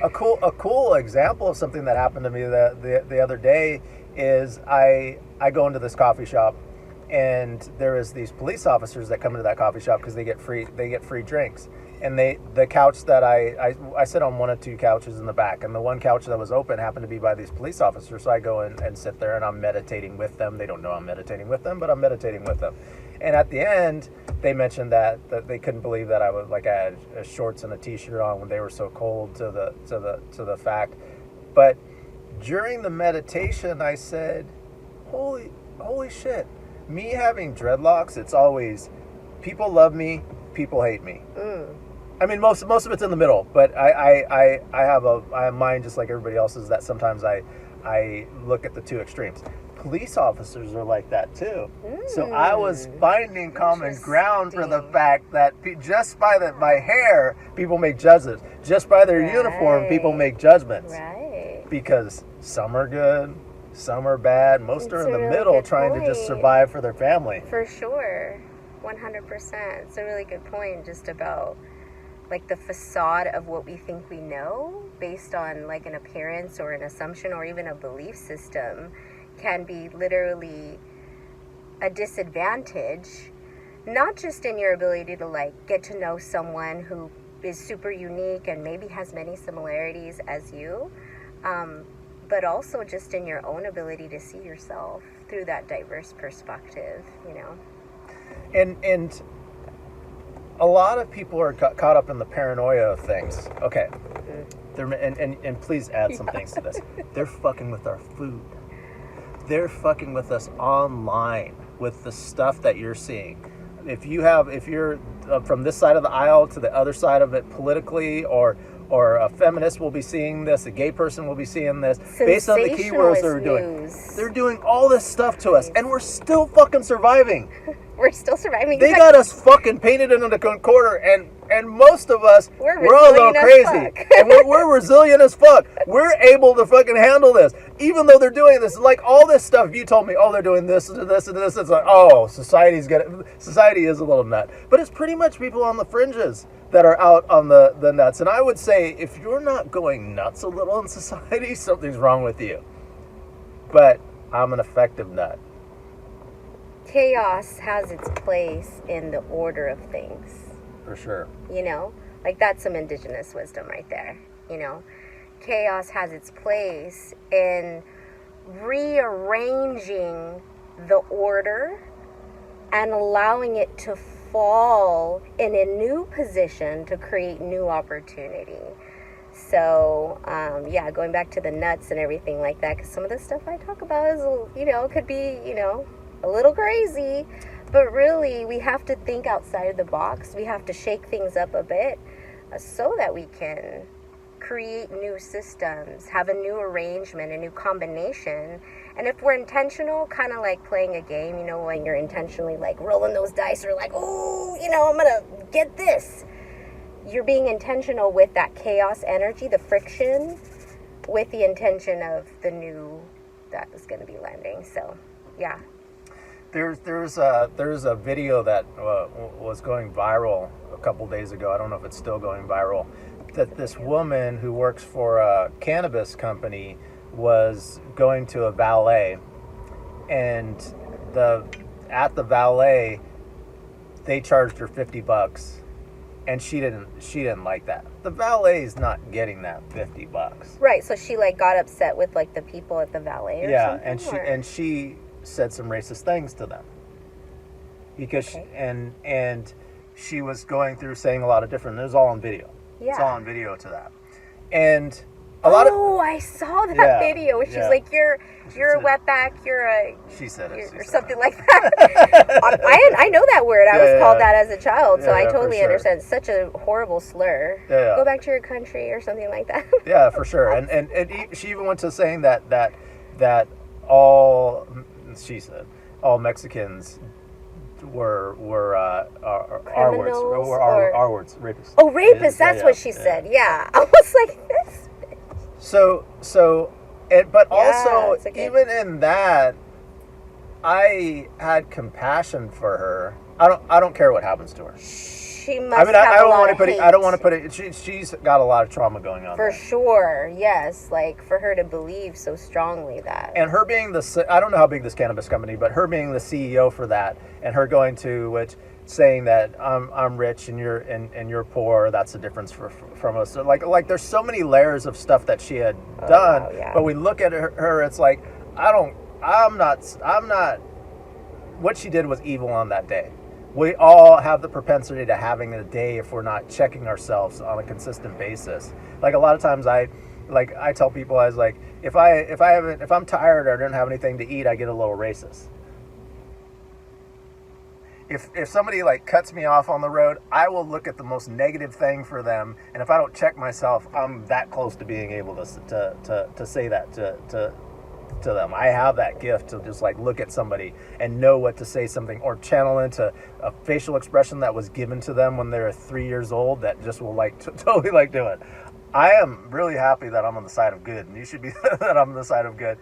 A cool example of something that happened to me the other day is I go into this coffee shop, and there is these police officers that come into that coffee shop because they get free drinks. And the couch that I sit on one of two couches in the back, and the one couch that was open happened to be by these police officers. So I go in and sit there, and I'm meditating with them. They don't know I'm meditating with them, but I'm meditating with them. And at the end, they mentioned that they couldn't believe that I had shorts and a t-shirt on when they were so cold to the fact. But during the meditation, I said, holy shit, me having dreadlocks, it's always people love me, people hate me. I mean, most of it's in the middle, but I have mine just like everybody else's, that sometimes I look at the two extremes. Police officers are like that too. So I was finding common ground for the fact that just by my hair, people make judgments. Just by their uniform, people make judgments. Right. Because some are good, some are bad. Most are in the middle, trying to just survive for their family. For sure, 100%. It's a really good point, just about like the facade of what we think we know based on like an appearance or an assumption or even a belief system can be literally a disadvantage, not just in your ability to like get to know someone who is super unique and maybe has many similarities as you, but also just in your own ability to see yourself through that diverse perspective, you know. And a lot of people are caught up in the paranoia of things. Okay. And please add some things to this. They're fucking with our food. They're fucking with us online with the stuff that you're seeing. If you're from this side of the aisle to the other side of it politically, or a feminist will be seeing this, a gay person will be seeing this, based on the keywords they're doing. They're doing all this stuff to us, and we're still fucking surviving. We're still surviving. They got us fucking painted into the corner, and most of us, we're all a little crazy. And we're resilient as fuck. We're able to fucking handle this. Even though they're doing this, like all this stuff, you told me, oh, they're doing this and this and this. It's like, oh, society is a little nut. But it's pretty much people on the fringes that are out on the nuts. And I would say, if you're not going nuts a little in society, something's wrong with you. But I'm an effective nut. Chaos has its place in the order of things. For sure. You know, like that's some indigenous wisdom right there. You know, chaos has its place in rearranging the order and allowing it to fall in a new position to create new opportunity. So, yeah, going back to the nuts and everything like that, because some of the stuff I talk about is, you know, could be, you know, a little crazy, but really we have to think outside of the box. We have to shake things up a bit so that we can create new systems, have a new arrangement, a new combination. And if we're intentional, kind of like playing a game, you know, when you're intentionally like rolling those dice or like, oh, you know, I'm gonna get this. You're being intentional with that chaos energy, the friction, with the intention of the new that is going to be landing. So, yeah. There's a video that was going viral a couple days ago. I don't know if it's still going viral. That this woman who works for a cannabis company was going to a valet, and at the valet they charged her $50, and she didn't like that. The valet is not getting that $50. Right. So she like got upset with like the people at the valet. Or something, and she said some racist things to them because and she was going through saying a lot of different. It was all on video. Yeah. It's all on video to that, and a lot of. Oh, I saw that video. She's like, "You're a wetback. You're a." She said it. Or something like that. I know that word. I was called that as a child, so I totally understand. It's such a horrible slur. Go back to your country or something like that. Yeah, for sure. And she even went to saying that all. She said all Mexicans were our words, our words, rapists. Oh, rapists! That's what she said. Yeah, I was like this. But also even in that, I had compassion for her. I don't care what happens to her. she must have I a don't lot want to of put it. hate. I don't want to put it. She's got a lot of trauma going on For there. sure, yes. Like, for her to believe so strongly that. And her being I don't know how big this cannabis company, but her being the CEO for that, and her going to saying that I'm rich and you're poor. That's the difference from us. So like there's so many layers of stuff that she had done. Wow, yeah. But we look at her, it's like I'm not. What she did was evil on that day. We all have the propensity to having a day if we're not checking ourselves on a consistent basis. Like a lot of times I tell people, I was like, if I'm tired or I don't have anything to eat, I get a little racist. If somebody like cuts me off on the road, I will look at the most negative thing for them, and if I don't check myself, I'm that close to being able to say that to them. I have that gift to just like look at somebody and know what to say something, or channel into a facial expression that was given to them when they're 3 years old that just will like totally like do it. I am really happy that I'm on the side of good, and you should be that I'm on the side of good,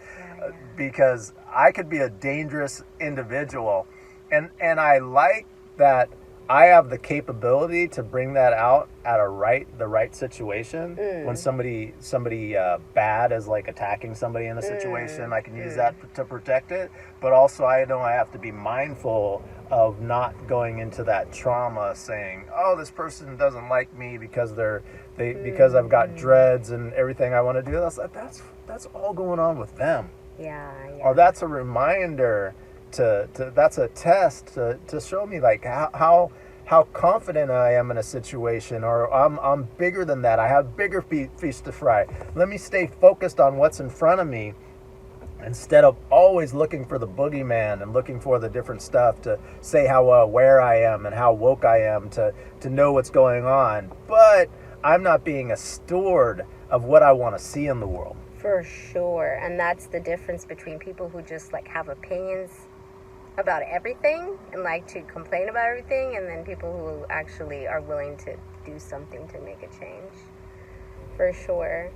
because I could be a dangerous individual, and I like that I have the capability to bring that out at the right situation. When somebody bad is like attacking somebody in a situation, I can use that to protect it. But also I know I have to be mindful of not going into that trauma saying, oh, this person doesn't like me because because I've got dreads and everything I want to do. That's all going on with them. Yeah. Or that's a reminder that's a test to show me like how confident I am in a situation, or I'm bigger than that. I have bigger fish to fry. Let me stay focused on what's in front of me instead of always looking for the boogeyman and looking for the different stuff to say how aware I am and how woke I am to know what's going on. But I'm not being a steward of what I want to see in the world. For sure. And that's the difference between people who just like have opinions about everything and like to complain about everything, and then people who actually are willing to do something to make a change. For sure.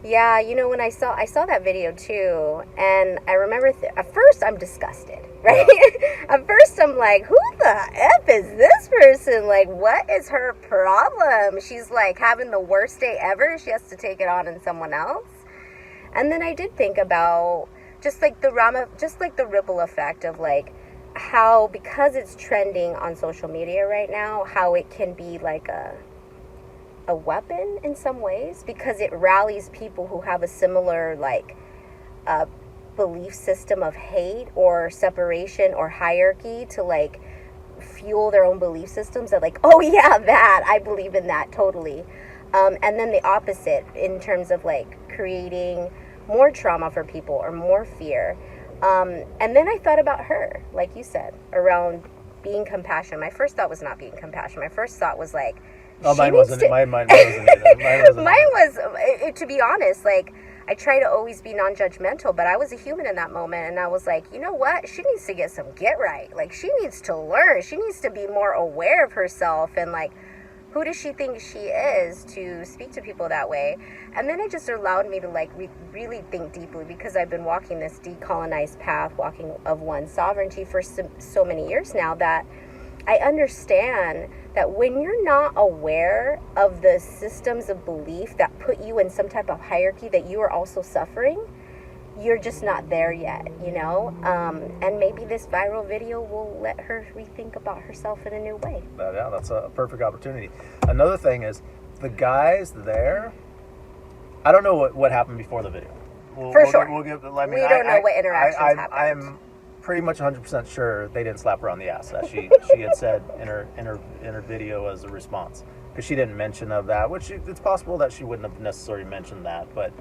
Yeah, when I saw that video too, and I remember at first I'm disgusted, right? At first I'm like, who the F is this person? Like, what is her problem? She's like having the worst day ever. She has to take it on someone else. And then I did think about just like the ripple effect of like how, because it's trending on social media right now, how it can be like a weapon in some ways, because it rallies people who have a similar like belief system of hate or separation or hierarchy to like fuel their own belief systems that like, oh yeah, that I believe in that totally. And then the opposite in terms of like creating more trauma for people or more fear. And then I thought about her, like you said, around being compassionate. My first thought was not being compassionate. My first thought was like, mine wasn't either. Mine was, to be honest, like, I try to always be non-judgmental, but I was a human in that moment, and I was like, you know what? She needs to get some get right. Like, she needs to learn. She needs to be more aware of herself, and like, who does she think she is to speak to people that way? And then it just allowed me to like really think deeply, because I've been walking this decolonized path, walking of one's sovereignty for so many years now, that I understand that when you're not aware of the systems of belief that put you in some type of hierarchy that you are also suffering, you're just not there yet, and maybe this viral video will let her rethink about herself in a new way. Yeah, that's a perfect opportunity. Another thing is, the guys there, I don't know what happened before the video. For sure. We don't know what interactions happened. I'm pretty much 100% sure they didn't slap her on the ass, that she had said in her video as a response, because she didn't mention of that, which it's possible that she wouldn't have necessarily mentioned that, but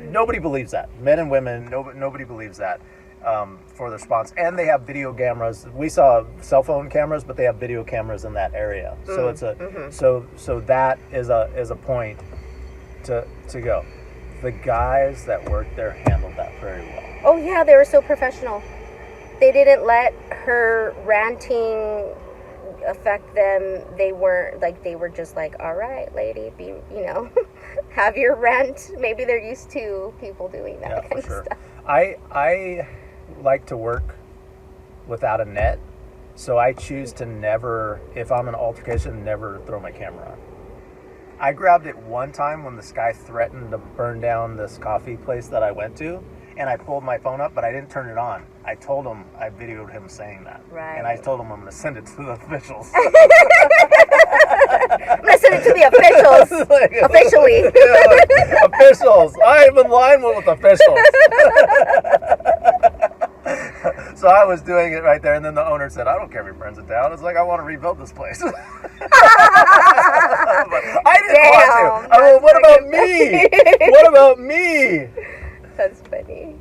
nobody believes that. Men and women, nobody believes that for the response. And they have video cameras. We saw cell phone cameras, but they have video cameras in that area. So it's so that is a point to go. The guys that worked there handled that very well. Oh yeah, they were so professional. They didn't let her ranting affect them. They were just like, all right, lady, be, have your rant. Maybe they're used to people doing that kind of stuff. I like to work without a net, So I choose to never, if I'm in an altercation, never throw my camera on. I grabbed it one time when this guy threatened to burn down this coffee place that I went to, and I pulled my phone up, but I didn't turn it on. I told him, I videoed him saying that. Right. And I told him I'm going to send it to the officials. I'm gonna send it to the officials. Officially. Yeah, like, officials. I am in line with officials. So I was doing it right there, and then the owner said, I don't care if he burns it down. It's like, I want to rebuild this place. I didn't want to. I mean, what about me? What about me? That's funny.